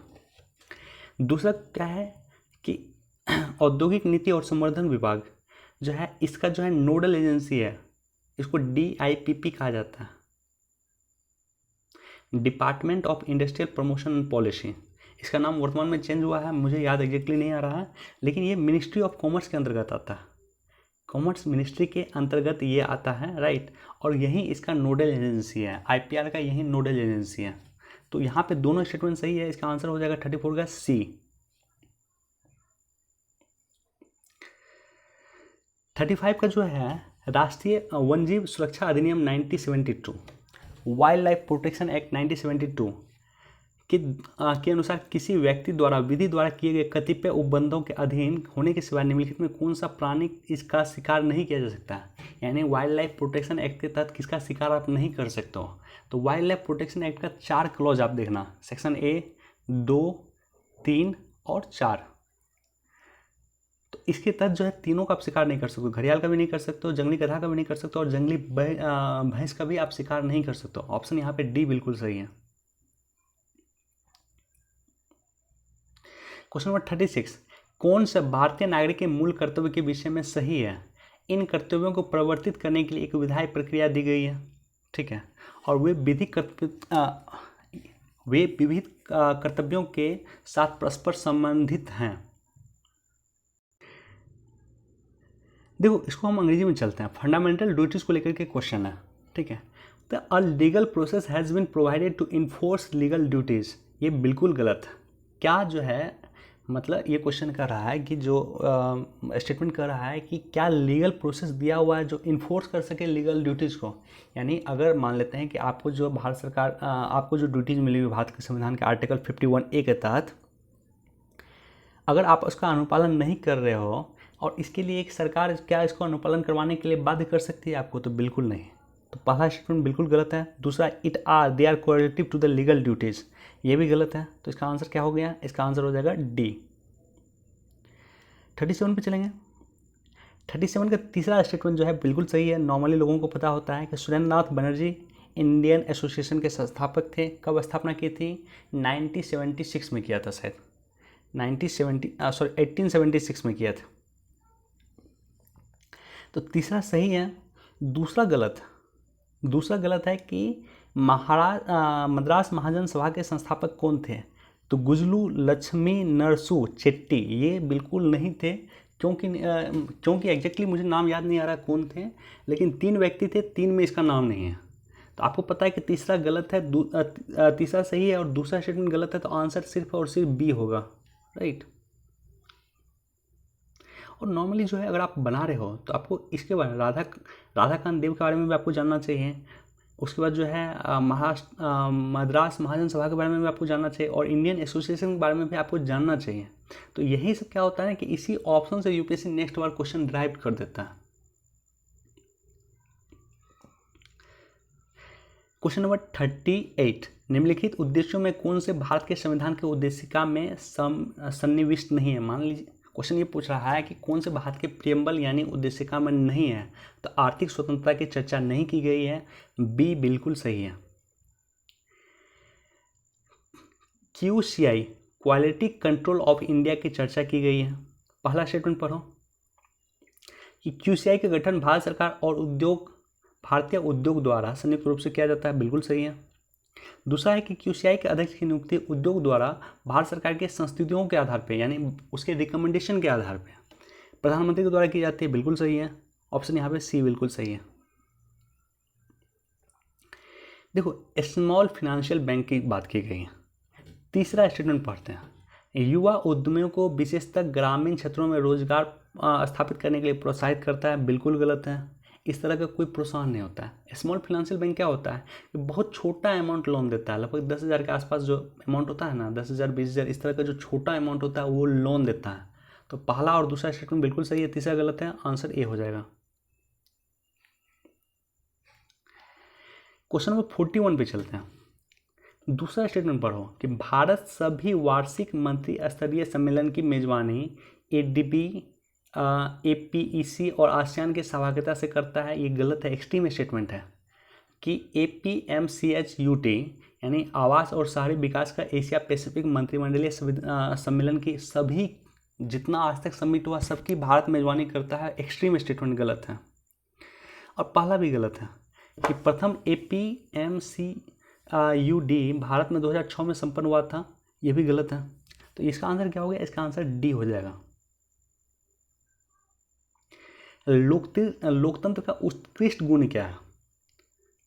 दूसरा क्या है कि औद्योगिक नीति और संवर्धन विभाग जो है, इसका जो है नोडल एजेंसी है, इसको DIPP कहा जाता है, department of industrial promotion and policy. इसका नाम वर्तमान में चेंज हुआ है, मुझे याद एग्जैक्टली नहीं आ रहा है, लेकिन ये मिनिस्ट्री ऑफ कॉमर्स के अंतर्गत आता है, कॉमर्स मिनिस्ट्री के अंतर्गत ये आता है, राइट। और यही इसका नोडल एजेंसी है, IPR का यही नोडल एजेंसी है। तो यहाँ पे दोनों स्टेटमेंट सही है, इसका आंसर हो जाएगा 34 का सी। 35 का जो है राष्ट्रीय वन्यजीव सुरक्षा अधिनियम 1972, वाइल्ड लाइफ प्रोटेक्शन एक्ट 1972 के अनुसार किसी व्यक्ति द्वारा विधि द्वारा किए गए कतिपय उपबंधों के अधीन होने के सिवाय निम्नलिखित में कौन सा प्राणी इसका शिकार नहीं किया जा सकता है। यानी वाइल्ड लाइफ प्रोटेक्शन एक्ट के तहत किसका शिकार आप नहीं कर सकते हो। तो वाइल्ड लाइफ प्रोटेक्शन एक्ट का 4 क्लॉज आप देखना, सेक्शन A, 2, 3 और 4। तो इसके तहत जो है तीनों का आप शिकार नहीं कर सकते, घड़ियाल का भी नहीं कर सकते हो, जंगली गधा का भी नहीं कर सकते हो, और जंगली भैंस का भी आप शिकार नहीं कर सकते हो। ऑप्शन यहाँ पे डी बिल्कुल सही है। क्वेश्चन नंबर 36, कौन सा भारतीय नागरिक के मूल कर्तव्य के विषय में सही है। इन कर्तव्यों को प्रवर्तित करने के लिए एक विधायी प्रक्रिया दी गई है, ठीक है, और वे विविध कर्तव्यों के साथ परस्पर संबंधित हैं। देखो, इसको हम अंग्रेजी में चलते हैं, फंडामेंटल ड्यूटीज को लेकर के क्वेश्चन है, ठीक है। तो a legal process has been provided to enforce legal duties, ये बिल्कुल गलत है। क्या जो है, मतलब ये क्वेश्चन कर रहा है कि जो स्टेटमेंट कर रहा है कि क्या लीगल प्रोसेस दिया हुआ है जो इन्फोर्स कर सके लीगल ड्यूटीज़ को। यानी अगर मान लेते हैं कि आपको जो भारत सरकार आपको जो ड्यूटीज़ मिली हुई भारत के संविधान के आर्टिकल 51A के तहत, अगर आप उसका अनुपालन नहीं कर रहे हो और इसके लिए एक सरकार क्या इसको अनुपालन करवाने के लिए बाध्य कर सकती है आपको? तो बिल्कुल नहीं। तो पहला स्टेटमेंट बिल्कुल गलत है। दूसरा, they are correlative to the legal duties, ये भी गलत है। तो इसका आंसर क्या हो गया? इसका आंसर हो जाएगा डी। 37 पे चलेंगे। 37 का तीसरा स्टेटमेंट जो है बिल्कुल सही है। नॉर्मली लोगों को पता होता है कि सुरेंद्रनाथ बनर्जी इंडियन एसोसिएशन के संस्थापक थे। कब स्थापना की थी? 1976 में किया था शायद, 1876 में किया था। तो तीसरा सही है, दूसरा गलत। दूसरा गलत है कि मद्रास महाजन सभा के संस्थापक कौन थे? तो गुजलू लक्ष्मी नरसू चेट्टी, ये बिल्कुल नहीं थे। क्योंकि एग्जैक्टली मुझे नाम याद नहीं आ रहा कौन थे, लेकिन 3 व्यक्ति थे, 3 में इसका नाम नहीं है। तो आपको पता है कि तीसरा गलत है, तीसरा सही है और दूसरा स्टेटमेंट गलत है, तो आंसर सिर्फ और सिर्फ बी होगा, राइट। और नॉर्मली जो है अगर आप बना रहे हो तो आपको इसके बारे में राधाकांत देव के बारे में भी आपको जानना चाहिए। उसके बाद जो है मद्रास महाजन सभा के बारे में भी आपको जानना चाहिए और इंडियन एसोसिएशन के बारे में भी आपको जानना चाहिए। तो यही सब क्या होता है कि इसी ऑप्शन से यूपीएससी नेक्स्ट बार क्वेश्चन ड्राइव कर देता है। क्वेश्चन नंबर 38, निम्नलिखित उद्देश्यों में कौन से भारत के संविधान के उद्देशिका में सन्निविष्ट नहीं है? मान लीजिए क्वेश्चन ये पूछ रहा है कि कौन से भारत के प्रियम्बल यानी उद्देशिका में नहीं है। तो आर्थिक स्वतंत्रता की चर्चा नहीं की गई है, बी बिल्कुल सही है। QCI quality control of India की चर्चा की गई है। पहला स्टेटमेंट पढ़ो कि QCI का गठन भारत सरकार और भारतीय उद्योग द्वारा संयुक्त रूप से किया जाता है, बिल्कुल सही है। दूसरा है कि QCI के अध्यक्ष की नियुक्ति उद्योग द्वारा भारत सरकार के संस्तुतियों के आधार पर, यानी उसके रिकमेंडेशन के आधार पर प्रधानमंत्री के द्वारा की जाती है, बिल्कुल सही है। ऑप्शन यहाँ पे सी बिल्कुल सही है। देखो, स्मॉल फाइनेंशियल बैंक की बात की गई है। तीसरा स्टेटमेंट पढ़ते हैं, युवा उद्यमियों को विशेषतः ग्रामीण क्षेत्रों में रोजगार स्थापित करने के लिए प्रोत्साहित करता है, बिल्कुल गलत है। इस तरह का कोई प्रोत्साहन नहीं होता है। स्मॉल फाइनेंशियल बैंक क्या होता है कि बहुत छोटा अमाउंट लोन देता है, लगभग 10,000 के आसपास जो अमाउंट होता है ना, 10,000 20,000 इस तरह का जो छोटा अमाउंट होता है वो लोन देता है। तो पहला और दूसरा स्टेटमेंट बिल्कुल सही है, तीसरा गलत है, आंसर ए हो जाएगा। क्वेश्चन नंबर 41 पे चलते हैं। दूसरा स्टेटमेंट पढ़ो कि भारत सभी वार्षिक मंत्री स्तरीय सम्मेलन की मेजबानी ADB, APEC और आसियान के सहभागिता से करता है, ये गलत है, एक्सट्रीम स्टेटमेंट है। कि APMCHUT यानी आवास और शहरी विकास का एशिया पैसिफिक मंत्रिमंडलीय सम्मेलन की सभी जितना आज तक समिट हुआ सबकी भारत मेजबानी करता है, एक्सट्रीम स्टेटमेंट गलत है। और पहला भी गलत है कि प्रथम APMCUD भारत में 2006 में संपन्न हुआ था, ये भी गलत है। तो इसका आंसर क्या हो गया? इसका आंसर डी हो जाएगा। लोकतंत्र का उत्कृष्ट गुण क्या है?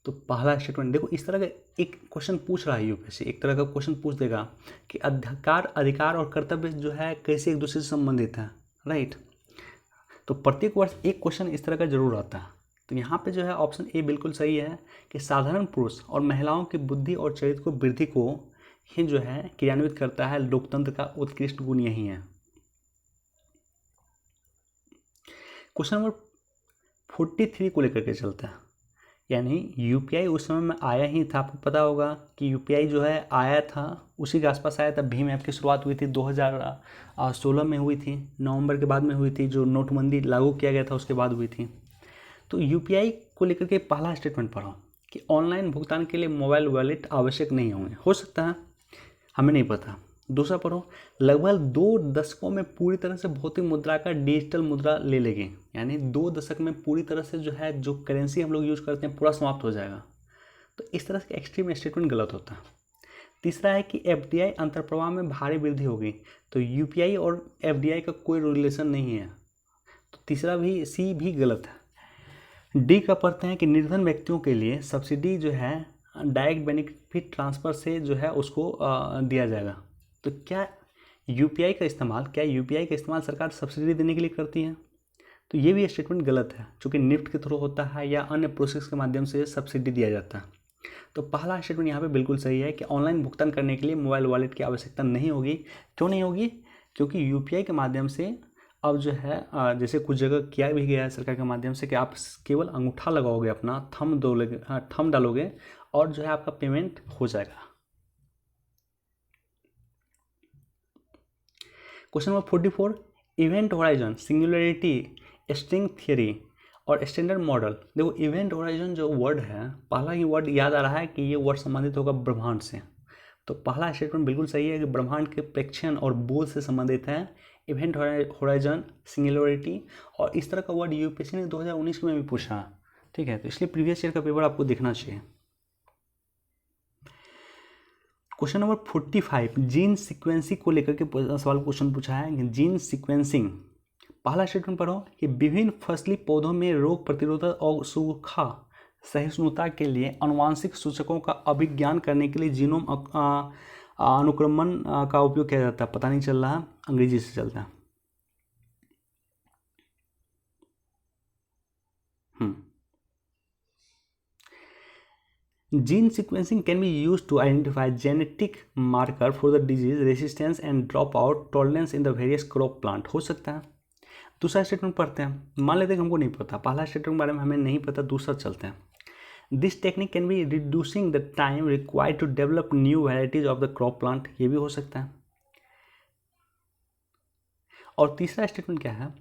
तो पहला स्टेटमेंट देखो, इस तरह का एक क्वेश्चन पूछ रहा है यूपीएससी, एक तरह का क्वेश्चन पूछ देगा कि अधिकार और कर्तव्य जो है कैसे एक दूसरे से संबंधित है, राइट। तो प्रत्येक वर्ष एक क्वेश्चन इस तरह का जरूर आता है। तो यहाँ पे जो है ऑप्शन ए बिल्कुल सही है कि साधारण पुरुष और महिलाओं की बुद्धि और चरित्र को वृद्धि को ही जो है क्रियान्वित करता है, लोकतंत्र का उत्कृष्ट गुण यही है। क्वेश्चन नंबर 43 को लेकर के चलता है, यानी यूपीआई उस समय में आया ही था। आपको पता होगा कि यूपीआई जो है आया था, उसी के आसपास आया था। भीम ऐप की शुरुआत हुई थी 2016 में हुई थी, नवंबर के बाद में हुई थी, जो नोटबंदी लागू किया गया था उसके बाद हुई थी। तो यूपीआई को लेकर के पहला स्टेटमेंट पढ़ो कि ऑनलाइन भुगतान के लिए मोबाइल वॉलेट आवश्यक नहीं होंगे, हो सकता है, हमें नहीं पता। दूसरा पढ़ो, लगभग 2 दशकों में पूरी तरह से भौतिक मुद्रा का डिजिटल मुद्रा ले लेंगे, यानी 2 दशक में पूरी तरह से जो है जो करेंसी हम लोग यूज करते हैं पूरा समाप्त हो जाएगा। तो इस तरह से एक्सट्रीम स्टेटमेंट गलत होता है। तीसरा है कि एफडीआई अंतर्प्रवाह में भारी वृद्धि होगी, तो यूपीआई और एफडीआई का कोई रिलेशन नहीं है, तो तीसरा भी सी भी गलत है। डी का पढ़ते हैं कि निर्धन व्यक्तियों के लिए सब्सिडी जो है डायरेक्ट बेनिफिट ट्रांसफ़र से जो है उसको दिया जाएगा। तो क्या यूपीआई का इस्तेमाल सरकार सब्सिडी देने के लिए करती है? तो ये भी स्टेटमेंट गलत है, क्योंकि निफ्ट के थ्रू होता है या अन्य प्रोसेस के माध्यम से सब्सिडी दिया जाता है। तो पहला स्टेटमेंट यहाँ पे बिल्कुल सही है कि ऑनलाइन भुगतान करने के लिए मोबाइल वॉलेट की आवश्यकता नहीं होगी। क्यों नहीं होगी? क्योंकि यूपीआई के माध्यम से अब जो है जैसे कुछ जगह किया भी गया है सरकार के माध्यम से कि आप केवल अंगूठा लगाओगे, अपना थंब दोगे, थंब डालोगे और जो है आपका पेमेंट हो जाएगा। Question number 44, event horizon, singularity, string theory और स्टैंडर्ड मॉडल। देखो इवेंट होराइजन जो वर्ड है, पहला ही वर्ड याद आ रहा है कि ये वर्ड संबंधित होगा ब्रह्मांड से, तो पहला स्टेटमेंट बिल्कुल सही है कि ब्रह्मांड के प्रेक्षण और बोध से संबंधित है इवेंट होराइजन, सिंगुलरिटी। और इस तरह का वर्ड यूपीएससी ने 2019 में भी पूछा, ठीक है, तो इसलिए प्रीवियस ईयर का पेपर आपको देखना चाहिए। क्वेश्चन नंबर 45, जीन सीक्वेंसिंग को लेकर के सवाल क्वेश्चन पूछा है। जीन सीक्वेंसिंग, पहला स्टेटमेंट पढ़ो कि विभिन्न फसली पौधों में रोग प्रतिरोधक और सूखा सहिष्णुता के लिए आनुवांशिक सूचकों का अभिज्ञान करने के लिए जीनोम अनुक्रमण का उपयोग किया जाता है। पता नहीं चल रहा, अंग्रेजी से चलता है। Gene sequencing can be used to identify genetic marker for the disease resistance and dropout tolerance in the various crop plant। हो सकता है। दूसरा स्टेटमेंट पढ़ते हैं, मान लेते हैं हमको नहीं पता, पहला स्टेटमेंट के बारे में हमें नहीं पता, दूसरा चलते हैं। This technique can be reducing the time required to develop new varieties of the crop plant, ये भी हो सकता है। और तीसरा स्टेटमेंट क्या है,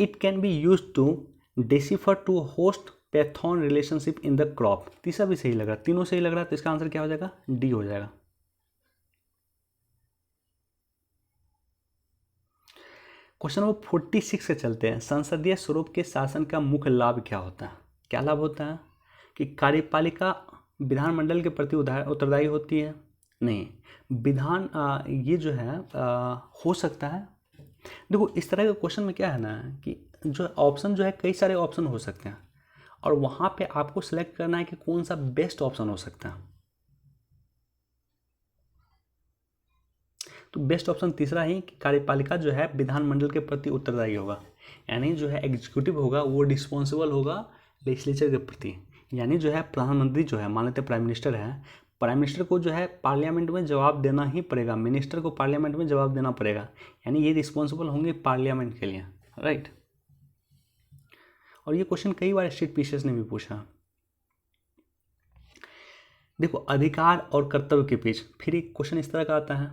it can be use to decipher to host pathogen relationship in the crop. तीसरा भी सही लग रहा, तीनों सही लग रहा है, तो इसका आंसर क्या हो जाएगा, डी हो जाएगा। क्वेश्चन नंबर 46 से चलते हैं। संसदीय स्वरूप के शासन का मुख्य लाभ क्या होता है? क्या लाभ होता है कि कार्यपालिका विधानमंडल के प्रति उत्तरदायी होती है? नहीं, विधान ये जो है हो सकता है। देखो इस तरह के क्वेश्चन में क्या है ना कि जो ऑप्शन जो है कई सारे ऑप्शन हो सकते हैं और वहाँ पे आपको सेलेक्ट करना है कि कौन सा बेस्ट ऑप्शन हो सकता है। तो बेस्ट ऑप्शन तीसरा ही कि कार्यपालिका जो है विधानमंडल के प्रति उत्तरदायी होगा, यानी जो है एग्जीक्यूटिव होगा वो रिस्पॉन्सिबल होगा लेजिस्लेचर के प्रति। यानी जो है प्रधानमंत्री जो है, मान लेते हैं प्राइम मिनिस्टर है, प्राइम मिनिस्टर को जो है पार्लियामेंट में जवाब देना ही पड़ेगा, मिनिस्टर को पार्लियामेंट में जवाब देना पड़ेगा, यानी ये रिस्पॉन्सिबल होंगे पार्लियामेंट के लिए, राइट। और ये क्वेश्चन कई बार स्टेट पीसीएस ने भी पूछा। देखो अधिकार और कर्तव्य के बीच फिर एक क्वेश्चन इस तरह का आता है,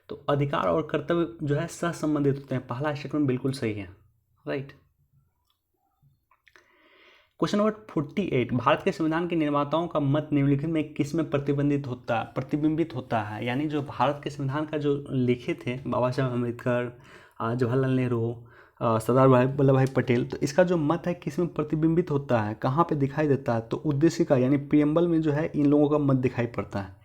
तो अधिकार और कर्तव्य जो है सहसंबंधित होते हैं, पहला स्टेटमेंट बिल्कुल सही है, राइट। क्वेश्चन नंबर 48, भारत के संविधान के निर्माताओं का मत निम्नलिखित में किस में प्रतिबिंबित होता है? यानी जो भारत के संविधान का जो लिखे थे बाबा साहब अम्बेडकर, जवाहरलाल नेहरू, सरदार वल्लभ भाई पटेल, तो इसका जो मत है किस में प्रतिबिंबित होता है, कहाँ पे दिखाई देता है? तो उद्देश्य का यानी प्रियम्बल में जो है इन लोगों का मत दिखाई पड़ता है।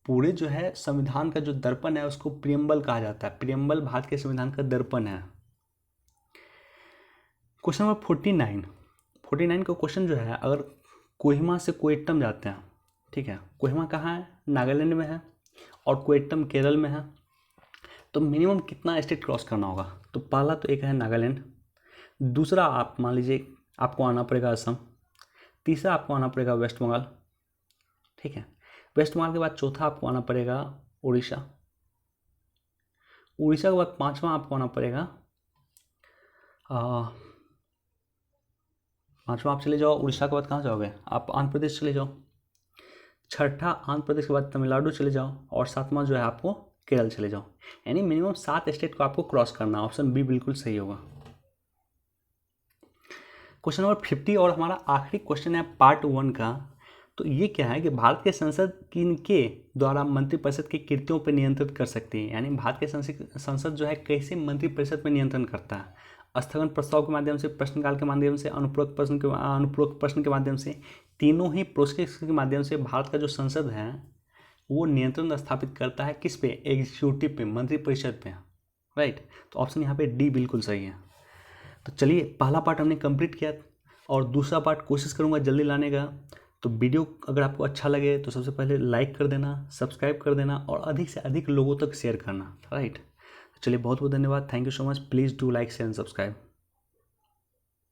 पूरे जो है संविधान का जो दर्पण है उसको प्रियम्बल कहा जाता है। प्रियम्बल भारत के संविधान का दर्पण है। क्वेश्चन नंबर 49 का क्वेश्चन जो है, अगर कोहिमा से कोट्टम जाते हैं, ठीक है, कोहिमा कहाँ है? नागालैंड में है, और कोट्टम केरल में है, तो मिनिमम कितना स्टेट क्रॉस करना होगा? तो पहला तो एक है नागालैंड, दूसरा आप मान लीजिए आपको आना पड़ेगा असम, तीसरा आपको आना पड़ेगा वेस्ट बंगाल, ठीक है, वेस्ट बंगाल के बाद चौथा आपको आना पड़ेगा उड़ीसा, उड़ीसा के बाद पांचवा आपको आना पड़ेगा पांचवा आप चले जाओ, उड़ीसा के बाद कहाँ जाओगे आप? आंध्र प्रदेश चले जाओ, छठा आंध्र प्रदेश के बाद तमिलनाडु चले जाओ, और सातवां जो है आपको केरल चले जाओ। यानी मिनिमम 7 स्टेट को आपको क्रॉस करना, ऑप्शन बी बिल्कुल सही होगा। क्वेश्चन नंबर 50 और हमारा आखिरी क्वेश्चन है पार्ट 1 का। तो ये क्या है कि भारत के संसद किनके द्वारा मंत्रिपरिषद की कृतियों पर नियंत्रित कर सकती है? यानी भारत के संसद जो है कैसे मंत्रिपरिषद पर नियंत्रण करता है? स्थगन प्रस्ताव के माध्यम से, प्रश्नकाल के माध्यम से, अनुपूरक प्रश्न के माध्यम से, तीनों ही प्रोसेस के माध्यम से भारत का जो संसद है वो नियंत्रण स्थापित करता है किस पे? एग्जीक्यूटिव पे, मंत्रिपरिषद पे, राइट। तो ऑप्शन यहाँ पे डी बिल्कुल सही है। तो चलिए पहला पार्ट हमने कंप्लीट किया और दूसरा पार्ट कोशिश करूँगा जल्दी लाने का। तो वीडियो अगर आपको अच्छा लगे तो सबसे पहले लाइक कर देना, सब्सक्राइब कर देना और अधिक से अधिक लोगों तक शेयर करना, राइट। चलिए बहुत बहुत धन्यवाद, thank you so much, please do like share and subscribe.